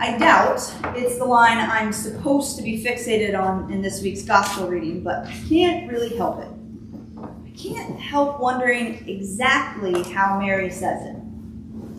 I doubt it's the line I'm supposed to be fixated on in this week's gospel reading, but I can't really help it. I can't help wondering exactly how Mary says it.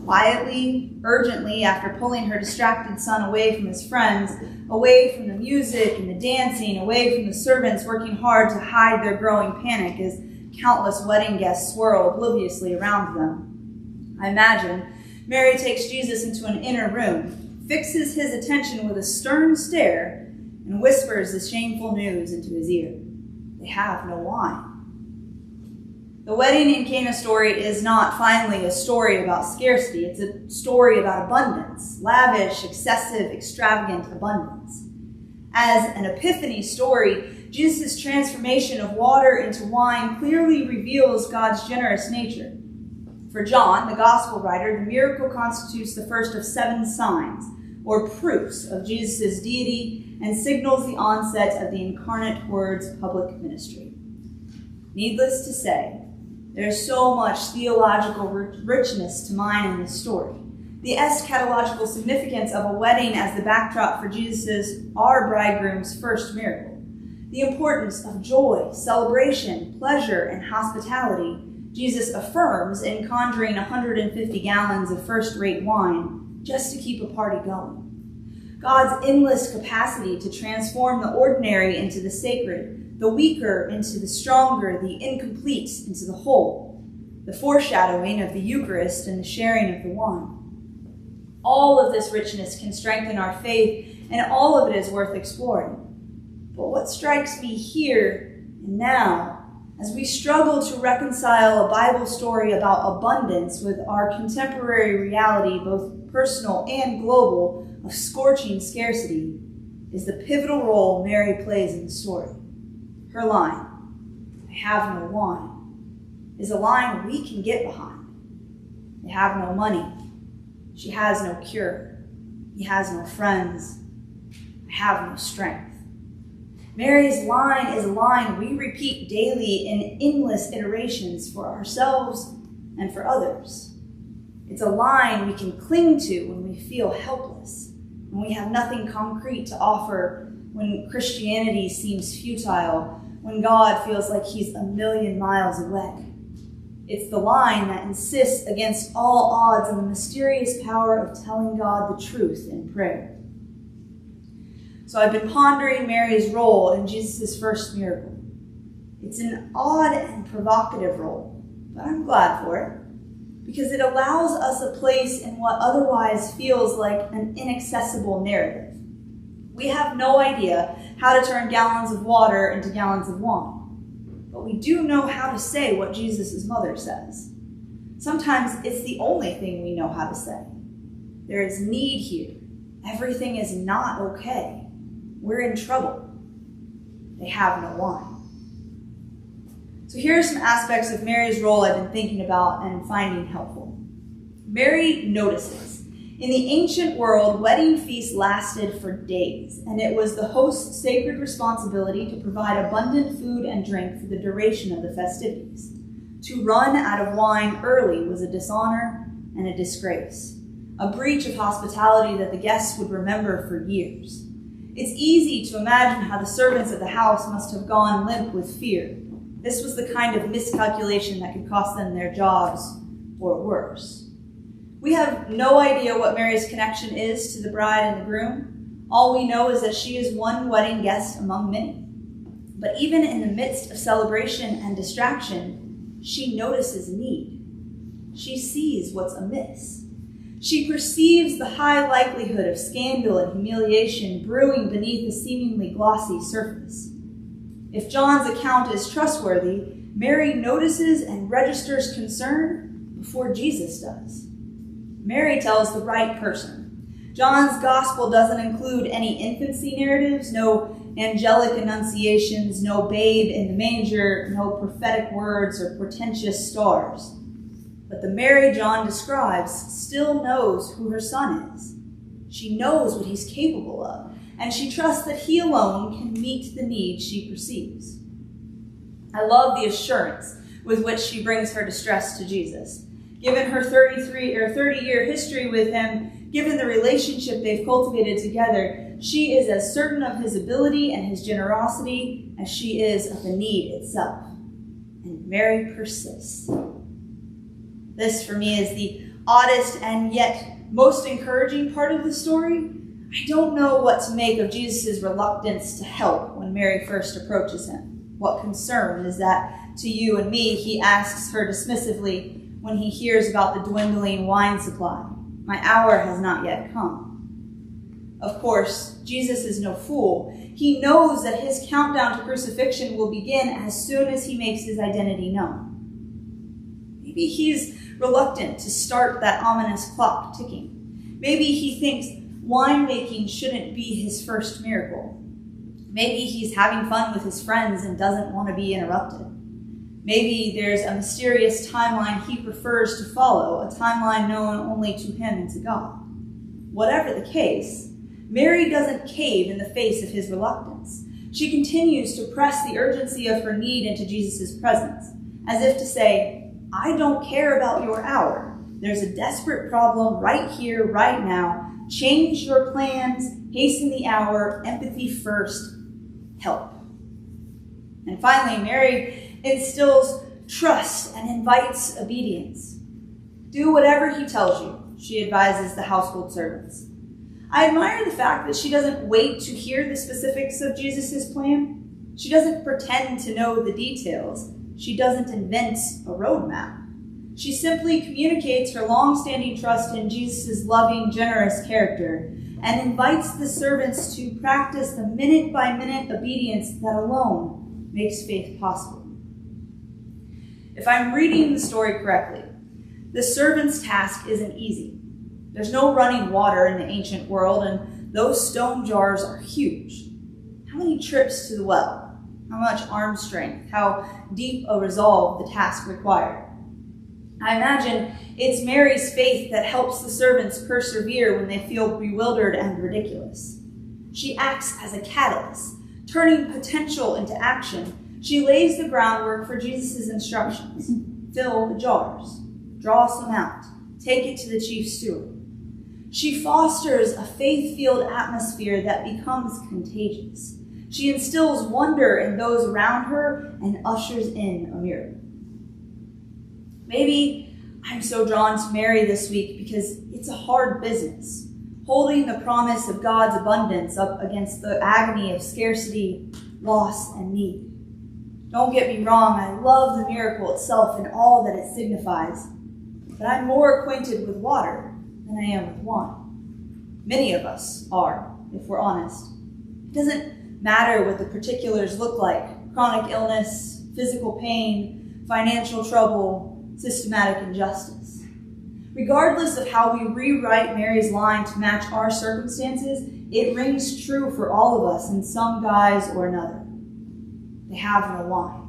Quietly, urgently, after pulling her distracted son away from his friends, away from the music and the dancing, away from the servants working hard to hide their growing panic as countless wedding guests swirl obliviously around them. I imagine Mary takes Jesus into an inner room, fixes his attention with a stern stare, and whispers the shameful news into his ear. They have no wine. The wedding in Cana story is not finally a story about scarcity. It's a story about abundance, lavish, excessive, extravagant abundance. As an Epiphany story, Jesus' transformation of water into wine clearly reveals God's generous nature. For John, the gospel writer, the miracle constitutes the first of 7 signs, or proofs, of Jesus' deity and signals the onset of the incarnate Word's public ministry. Needless to say, there's so much theological richness to mine in this story. The eschatological significance of a wedding as the backdrop for Jesus' our bridegroom's first miracle. The importance of joy, celebration, pleasure, and hospitality Jesus affirms in conjuring 150 gallons of first-rate wine just to keep a party going. God's endless capacity to transform the ordinary into the sacred, the weaker into the stronger, the incomplete into the whole, the foreshadowing of the Eucharist and the sharing of the wine. All of this richness can strengthen our faith, and all of it is worth exploring. But what strikes me here and now, as we struggle to reconcile a Bible story about abundance with our contemporary reality, both personal and global, of scorching scarcity, is the pivotal role Mary plays in the story. Her line, "I have no wine," is a line we can get behind. They have no money. She has no cure. He has no friends. I have no strength. Mary's line is a line we repeat daily in endless iterations for ourselves and for others. It's a line we can cling to when we feel helpless, when we have nothing concrete to offer, when Christianity seems futile, when God feels like he's a million miles away. It's the line that insists against all odds on the mysterious power of telling God the truth in prayer. So I've been pondering Mary's role in Jesus' first miracle. It's an odd and provocative role, but I'm glad for it, because it allows us a place in what otherwise feels like an inaccessible narrative. We have no idea how to turn gallons of water into gallons of wine, but we do know how to say what Jesus' mother says. Sometimes it's the only thing we know how to say. There is need here. Everything is not okay. We're in trouble. They have no wine. So here are some aspects of Mary's role I've been thinking about and finding helpful. Mary notices. In the ancient world, wedding feasts lasted for days, and it was the host's sacred responsibility to provide abundant food and drink for the duration of the festivities. To run out of wine early was a dishonor and a disgrace, a breach of hospitality that the guests would remember for years. It's easy to imagine how the servants at the house must have gone limp with fear. This was the kind of miscalculation that could cost them their jobs, or worse. We have no idea what Mary's connection is to the bride and the groom. All we know is that she is one wedding guest among many. But even in the midst of celebration and distraction, she notices need. She sees what's amiss. She perceives the high likelihood of scandal and humiliation brewing beneath a seemingly glossy surface. If John's account is trustworthy, Mary notices and registers concern before Jesus does. Mary tells the right person. John's gospel doesn't include any infancy narratives, no angelic annunciations, no babe in the manger, no prophetic words or portentous stars. But the Mary John describes still knows who her son is. She knows what he's capable of, and she trusts that he alone can meet the need she perceives. I love the assurance with which she brings her distress to Jesus. Given her 30-year history with him, Given the relationship they've cultivated together, she is as certain of his ability and his generosity as she is of the need itself. And Mary persists. This, for me, is the oddest and yet most encouraging part of the story. I don't know what to make of Jesus' reluctance to help when Mary first approaches him. What concern is that to you and me? He asks her dismissively when he hears about the dwindling wine supply. My hour has not yet come. Of course, Jesus is no fool. He knows that his countdown to crucifixion will begin as soon as he makes his identity known. Maybe he's reluctant to start that ominous clock ticking. Maybe he thinks winemaking shouldn't be his first miracle. Maybe he's having fun with his friends and doesn't want to be interrupted. Maybe there's a mysterious timeline he prefers to follow, a timeline known only to him and to God. Whatever the case, Mary doesn't cave in the face of his reluctance. She continues to press the urgency of her need into Jesus' presence, as if to say, I don't care about your hour. There's a desperate problem right here, right now. Change your plans, hasten the hour, empathy first, help. And finally, Mary instills trust and invites obedience. Do whatever he tells you, she advises the household servants. I admire the fact that she doesn't wait to hear the specifics of Jesus' plan. She doesn't pretend to know the details. She doesn't invent a roadmap. She simply communicates her long-standing trust in Jesus' loving, generous character and invites the servants to practice the minute-by-minute obedience that alone makes faith possible. If I'm reading the story correctly, the servant's task isn't easy. There's no running water in the ancient world, and those stone jars are huge. How many trips to the well? How much arm strength? How deep a resolve the task required? I imagine it's Mary's faith that helps the servants persevere when they feel bewildered and ridiculous. She acts as a catalyst, turning potential into action. She lays the groundwork for Jesus' instructions. Fill the jars. Draw some out. Take it to the chief steward. She fosters a faith-filled atmosphere that becomes contagious. She instills wonder in those around her and ushers in a miracle. Maybe I'm so drawn to Mary this week because it's a hard business, holding the promise of God's abundance up against the agony of scarcity, loss, and need. Don't get me wrong, I love the miracle itself and all that it signifies, but I'm more acquainted with water than I am with wine. Many of us are, if we're honest. It doesn't matter what the particulars look like: chronic illness, physical pain, financial trouble, systematic injustice. Regardless of how we rewrite Mary's line to match our circumstances, it rings true for all of us in some guise or another. They have no wine.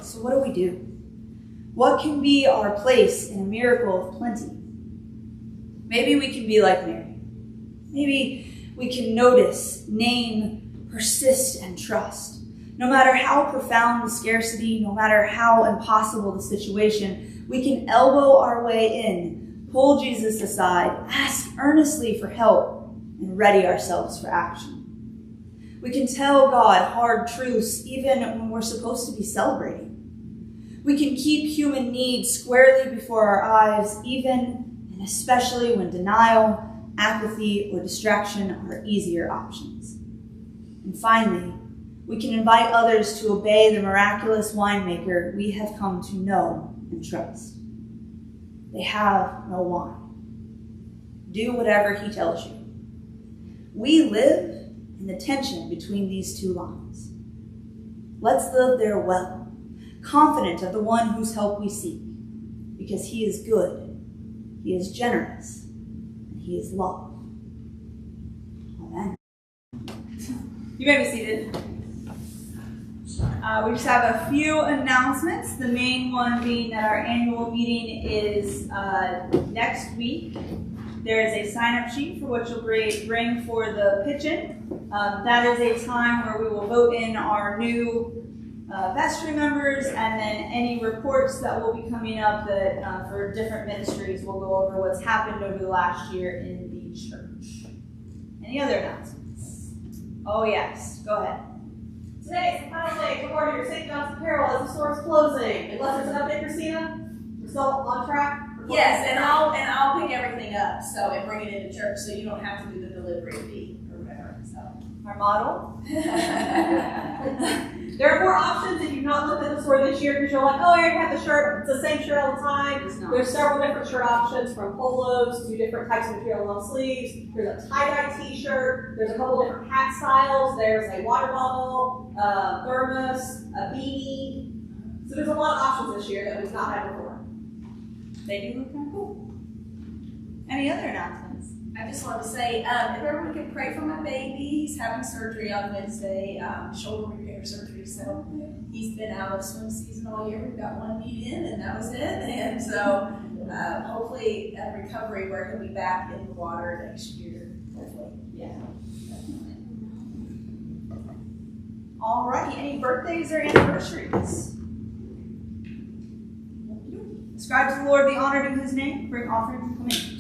So what do we do? What can be our place in a miracle of plenty? Maybe we can be like Mary. Maybe we can notice, name, persist, and trust. No matter how profound the scarcity, no matter how impossible the situation, we can elbow our way in, pull Jesus aside, ask earnestly for help, and ready ourselves for action. We can tell God hard truths even when we're supposed to be celebrating. We can keep human needs squarely before our eyes, even and especially when denial, apathy, or distraction are easier options. And finally, we can invite others to obey the miraculous winemaker we have come to know and trust. They have no wine. Do whatever he tells you. We live in the tension between these two lines. Let's live there well, confident of the one whose help we seek, because he is good, he is generous, and he is love. Amen. You may be seated. We just have a few announcements, the main one being that our annual meeting is next week. There is a sign-up sheet for what you'll bring for the pitch-in. That is a time where we will vote in our new vestry members, and then any reports that will be coming up that for different ministries, we'll go over what's happened over the last year in the church. Any other announcements? Oh yes, go ahead. Today's the final day to order your St. John's apparel as the store is closing. Unless there's an update, Christina, we're still on track. Yes, and I'll pick everything up and bring it into church, so you don't have to do the delivery fee or whatever. So Our model. There are more options if you've not looked at the store this year because you're like, oh, I already have the shirt. It's the same shirt all the time. There's several different shirt options, from polos to different types of material long sleeves. There's a tie-dye t-shirt. There's a couple different hat styles. There's a water bottle, thermos, a beanie. So there's a lot of options this year that we've not had before. They do look kind of cool. Any other announcements? I just want to say, if everyone can pray for my baby, he's having surgery on Wednesday, shoulder repair surgery. So he's been out of swim season all year. We've got one meet in, and that was it. And so hopefully a recovery where he'll be back in the water next year. Hopefully, yeah. All righty. Any birthdays or anniversaries? Ascribe to the Lord the honor due his name. Bring offerings and come in.